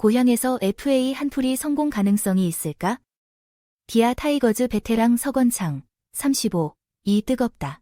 고향에서 FA 한풀이 성공 가능성이 있을까? 기아 타이거즈 베테랑 서건창, 35, 이 뜨겁다.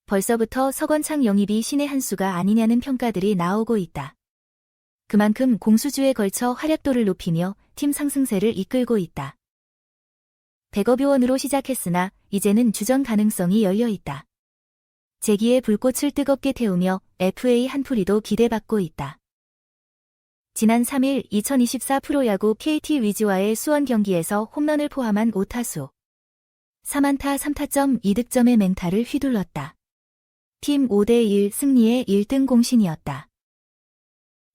벌써부터 서건창 영입이 신의 한 수가 아니냐는 평가들이 나오고 있다. 그만큼 공수주에 걸쳐 활약도를 높이며 팀 상승세를 이끌고 있다. 100억 원으로 시작했으나 이제는 주전 가능성이 열려있다. 재기의 불꽃을 뜨겁게 태우며 FA 한풀이도 기대받고 있다. 지난 3일 2024 프로야구 KT 위즈와의 수원 경기에서 홈런을 포함한 5타수 3안타 3타점 2득점의 맹타를 휘둘렀다. 팀 5대1 승리의 1등 공신이었다.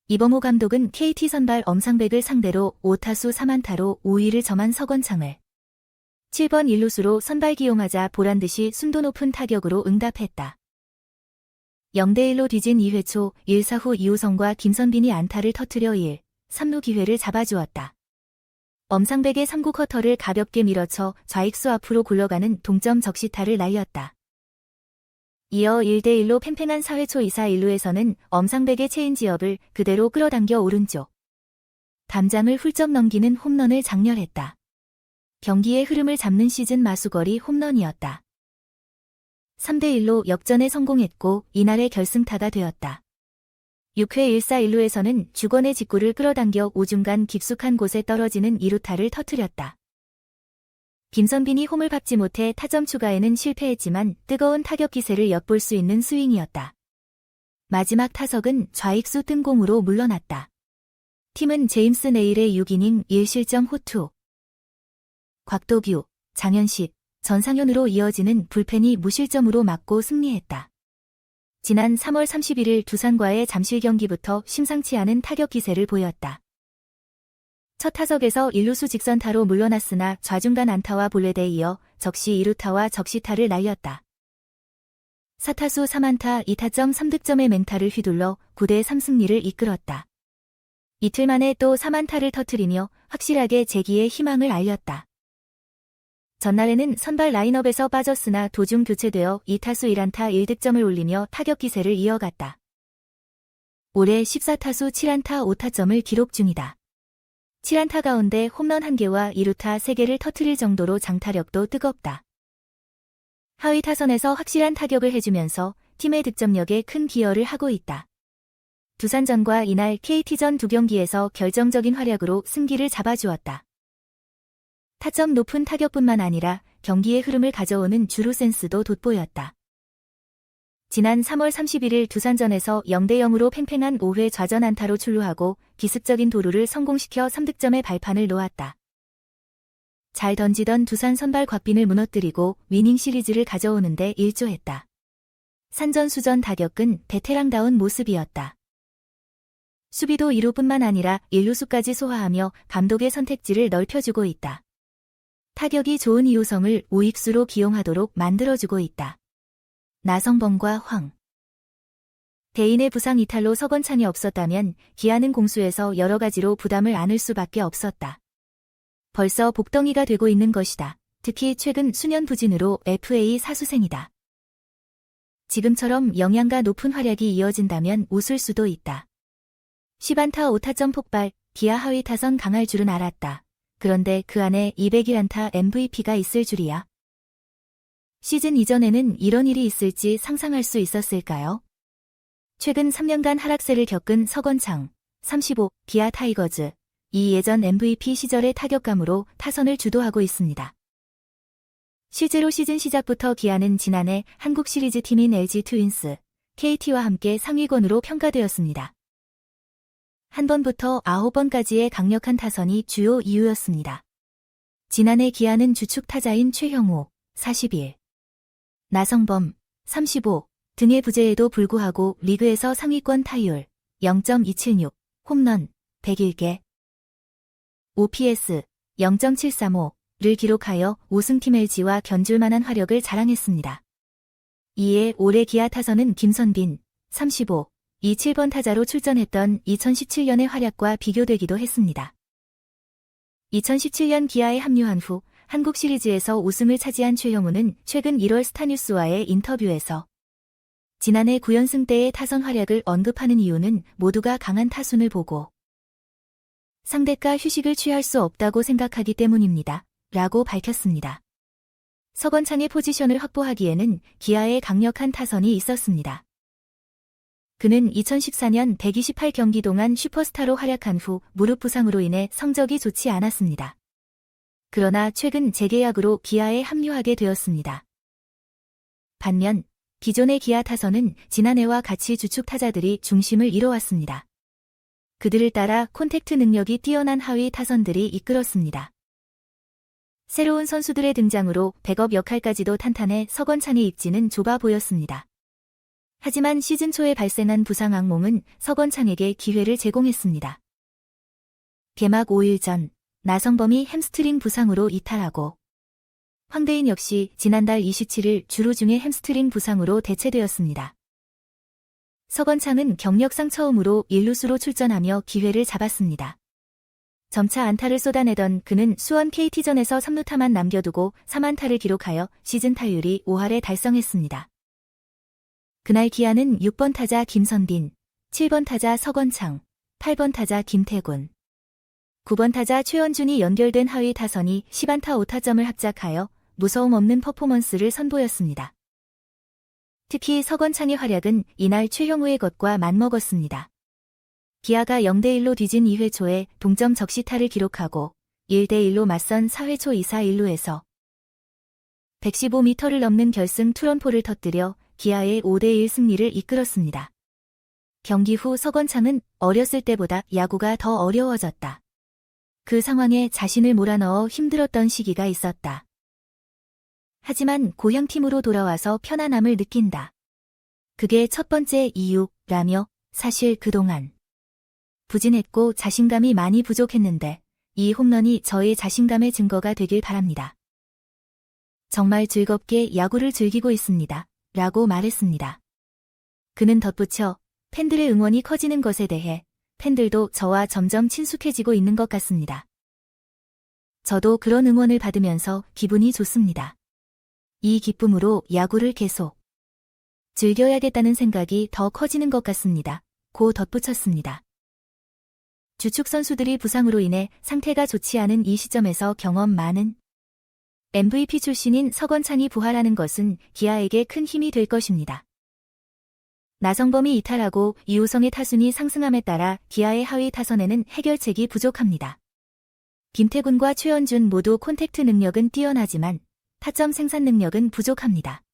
이범호 감독은 KT 선발 엄상백을 상대로 5타수 3안타로 5위를 점한 서건창을 7번 1루수로 선발 기용하자 보란듯이 순도 높은 타격으로 응답했다. 0대1로 뒤진 2회 초 1사후 이호성과 김선빈이 안타를 터뜨려 1, 3루 기회를 잡아주었다. 엄상백의 3구 커터를 가볍게 밀어쳐 좌익수 앞으로 굴러가는 동점 적시타를 날렸다. 이어 1대1로 팽팽한 4회 초 2사 1루에서는 엄상백의 체인지업을 그대로 끌어당겨 오른쪽 담장을 훌쩍 넘기는 홈런을 장렬했다. 경기의 흐름을 잡는 시즌 마수거리 홈런이었다. 3대1로 역전에 성공했고 이날의 결승타가 되었다. 6회 1사 1루에서는 주건의 직구를 끌어당겨 오중간 깊숙한 곳에 떨어지는 2루타를 터뜨렸다. 김선빈이 홈을 밟지 못해 타점 추가에는 실패했지만 뜨거운 타격 기세를 엿볼 수 있는 스윙이었다. 마지막 타석은 좌익수 뜬공으로 물러났다. 팀은 제임스 네일의 6이닝 1실점 호투. 곽도규, 장현식, 전상현으로 이어지는 불펜이 무실점으로 막고 승리했다. 지난 3월 31일 두산과의 잠실 경기부터 심상치 않은 타격 기세를 보였다. 첫 타석에서 1루수 직선타로 물러났으나 좌중간 안타와 볼넷에 이어 적시 2루타와 적시타를 날렸다. 4타수 3안타 2타점 3득점의 맹타를 휘둘러 9대3 승리를 이끌었다. 이틀 만에 또 3안타를 터뜨리며 확실하게 재기의 희망을 알렸다. 전날에는 선발 라인업에서 빠졌으나 도중 교체되어 2타수 1안타 1득점을 올리며 타격 기세를 이어갔다. 올해 14타수 7안타 5타점을 기록 중이다. 7안타 가운데 홈런 1개와 2루타 3개를 터뜨릴 정도로 장타력도 뜨겁다. 하위 타선에서 확실한 타격을 해주면서 팀의 득점력에 큰 기여를 하고 있다. 두산전과 이날 KT전 두 경기에서 결정적인 활약으로 승기를 잡아주었다. 타점 높은 타격뿐만 아니라 경기의 흐름을 가져오는 주루 센스도 돋보였다. 지난 3월 31일 두산전에서 0대0으로 팽팽한 5회 좌전 안타로 출루하고 기습적인 도루를 성공시켜 3득점의 발판을 놓았다. 잘 던지던 두산 선발 곽빈을 무너뜨리고 위닝 시리즈를 가져오는데 일조했다. 산전수전 타격은 베테랑다운 모습이었다. 수비도 2루뿐만 아니라 1루수까지 소화하며 감독의 선택지를 넓혀주고 있다. 타격이 좋은 이호성을 우익수로 기용하도록 만들어주고 있다. 나성범과 황. 대인의 부상 이탈로 서건창이 없었다면 기아는 공수에서 여러 가지로 부담을 안을 수밖에 없었다. 벌써 복덩이가 되고 있는 것이다. 특히 최근 수년 부진으로 FA 사수생이다. 지금처럼 영양가 높은 활약이 이어진다면 웃을 수도 있다. 10안타 5타점 폭발, 기아 하위 타선 강할 줄은 알았다. 그런데 그 안에 201안타 MVP가 있을 줄이야. 시즌 이전에는 이런 일이 있을지 상상할 수 있었을까요? 최근 3년간 하락세를 겪은 서건창, 35, 기아 타이거즈, 이 예전 MVP 시절의 타격감으로 타선을 주도하고 있습니다. 실제로 시즌 시작부터 기아는 지난해 한국 시리즈 팀인 LG 트윈스, KT와 함께 상위권으로 평가되었습니다. 한 번부터 9번까지의 강력한 타선이 주요 이유였습니다. 지난해 기아는 주축 타자인 최형우, 41, 나성범, 35 등의 부재에도 불구하고 리그에서 상위권 타율 0.276, 홈런 101개, OPS 0.735를 기록하여 우승팀 LG와 견줄만한 화력을 자랑했습니다. 이에 올해 기아 타선은 김선빈, 35, 이 7번 타자로 출전했던 2017년의 활약과 비교되기도 했습니다. 2017년 기아에 합류한 후 한국 시리즈에서 우승을 차지한 최형우는 최근 1월 스타뉴스와의 인터뷰에서 지난해 9연승 때의 타선 활약을 언급하는 이유는 모두가 강한 타순을 보고 상대가 휴식을 취할 수 없다고 생각하기 때문입니다. 라고 밝혔습니다. 서건창의 포지션을 확보하기에는 기아의 강력한 타선이 있었습니다. 그는 2014년 128경기 동안 슈퍼스타로 활약한 후 무릎 부상으로 인해 성적이 좋지 않았습니다. 그러나 최근 재계약으로 기아에 합류하게 되었습니다. 반면 기존의 기아 타선은 지난해와 같이 주축 타자들이 중심을 이뤄왔습니다. 그들을 따라 콘택트 능력이 뛰어난 하위 타선들이 이끌었습니다. 새로운 선수들의 등장으로 백업 역할까지도 탄탄해 서건창의 입지는 좁아 보였습니다. 하지만 시즌 초에 발생한 부상 악몽은 서건창에게 기회를 제공했습니다. 개막 5일 전 나성범이 햄스트링 부상으로 이탈하고 황대인 역시 지난달 27일 주루 중에 햄스트링 부상으로 대체되었습니다. 서건창은 경력상 처음으로 1루수로 출전하며 기회를 잡았습니다. 점차 안타를 쏟아내던 그는 수원 KT전에서 3루타만 남겨두고 3안타를 기록하여 시즌 타율이 5할에 달성했습니다. 그날 기아는 6번 타자 김선빈, 7번 타자 서건창, 8번 타자 김태군, 9번 타자 최원준이 연결된 하위 타선이 10안타 5타점을 합작하여 무서움 없는 퍼포먼스를 선보였습니다. 특히 서건창의 활약은 이날 최형우의 것과 맞먹었습니다. 기아가 0대1로 뒤진 2회 초에 동점 적시타를 기록하고 1대1로 맞선 4회 초 2사 1루에서 115m를 넘는 결승 투런포를 터뜨려 기아의 5대1 승리를 이끌었습니다. 경기 후 서건창은 어렸을 때보다 야구가 더 어려워졌다. 그 상황에 자신을 몰아넣어 힘들었던 시기가 있었다. 하지만 고향팀으로 돌아와서 편안함을 느낀다. 그게 첫 번째 이유라며 사실 그동안 부진했고 자신감이 많이 부족했는데 이 홈런이 저의 자신감의 증거가 되길 바랍니다. 정말 즐겁게 야구를 즐기고 있습니다. 라고 말했습니다. 그는 덧붙여 팬들의 응원이 커지는 것에 대해 팬들도 저와 점점 친숙해지고 있는 것 같습니다. 저도 그런 응원을 받으면서 기분이 좋습니다. 이 기쁨으로 야구를 계속 즐겨야겠다는 생각이 더 커지는 것 같습니다. 고 덧붙였습니다. 주축 선수들이 부상으로 인해 상태가 좋지 않은 이 시점에서 경험 많은 MVP 출신인 서건창이 부활하는 것은 기아에게 큰 힘이 될 것입니다. 나성범이 이탈하고 이우성의 타순이 상승함에 따라 기아의 하위 타선에는 해결책이 부족합니다. 김태군과 최원준 모두 콘택트 능력은 뛰어나지만 타점 생산 능력은 부족합니다.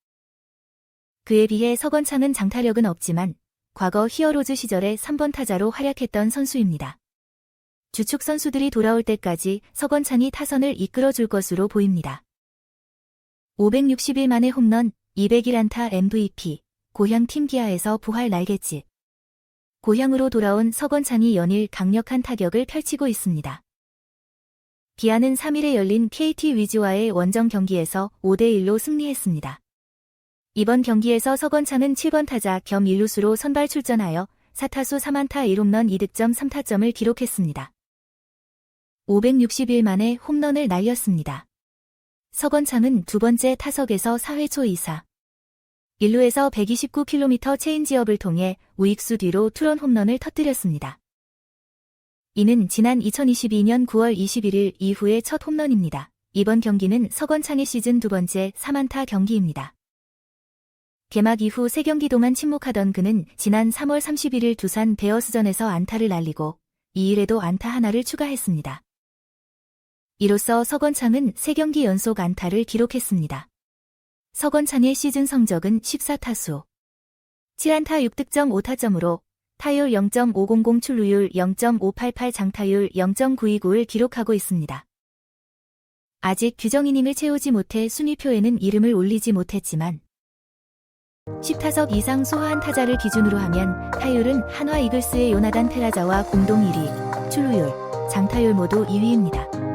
그에 비해 서건창은 장타력은 없지만 과거 히어로즈 시절에 3번 타자로 활약했던 선수입니다. 주축 선수들이 돌아올 때까지 서건창이 타선을 이끌어줄 것으로 보입니다. 560일 만에 홈런, 201안타 MVP, 고향 팀 기아에서 부활 날갯짓. 고향으로 돌아온 서건창이 연일 강력한 타격을 펼치고 있습니다. 기아는 3일에 열린 KT 위즈와의 원정 경기에서 5대1로 승리했습니다. 이번 경기에서 서건창은 7번 타자 겸 1루수로 선발 출전하여 4타수 3안타 1홈런 2득점 3타점을 기록했습니다. 560일 만에 홈런을 날렸습니다. 서건창은 두 번째 타석에서 4회 초 2사 1루에서 129km 체인지업을 통해 우익수 뒤로 투런 홈런을 터뜨렸습니다. 이는 지난 2022년 9월 21일 이후의 첫 홈런입니다. 이번 경기는 서건창의 시즌 두 번째 3안타 경기입니다. 개막 이후 3경기 동안 침묵하던 그는 지난 3월 31일 두산 베어스전에서 안타를 날리고 2일에도 안타 하나를 추가했습니다. 이로써 서건창은 3경기 연속 안타를 기록했습니다. 서건창의 시즌 성적은 14타수 7안타 6득점 5타점으로 타율 0.500 출루율 0.588 장타율 0.929를 기록하고 있습니다. 아직 규정이닝을 채우지 못해 순위표에는 이름을 올리지 못했지만 10타석 이상 소화한 타자를 기준으로 하면 타율은 한화 이글스의 요나단 페라자와 공동 1위, 출루율, 장타율 모두 2위입니다.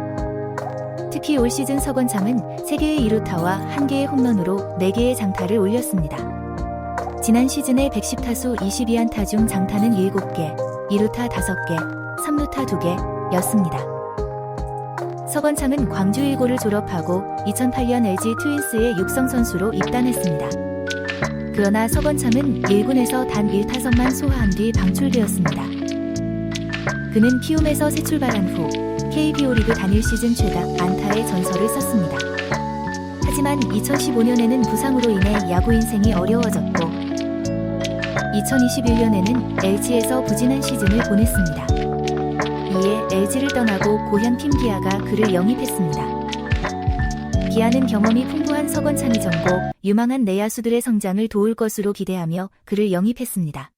특히 올 시즌 서건창은 3개의 2루타와 1개의 홈런으로 4개의 장타를 올렸습니다. 지난 시즌에 110타수 22안타 중 장타는 7개, 2루타 5개, 3루타 2개였습니다. 서건창은 광주 1고를 졸업하고 2008년 LG 트윈스의 육성 선수로 입단했습니다. 그러나 서건창은 1군에서 단 1타석만 소화한 뒤 방출되었습니다. 그는 키움에서 새 출발한 후 KBO 리그 단일 시즌 최다 안타의 전설을 썼습니다. 하지만 2015년에는 부상으로 인해 야구 인생이 어려워졌고 2021년에는 LG에서 부진한 시즌을 보냈습니다. 이에 LG를 떠나고 고향 팀 기아가 그를 영입했습니다. 기아는 경험이 풍부한 서건창이 전고 유망한 내야수들의 성장을 도울 것으로 기대하며 그를 영입했습니다.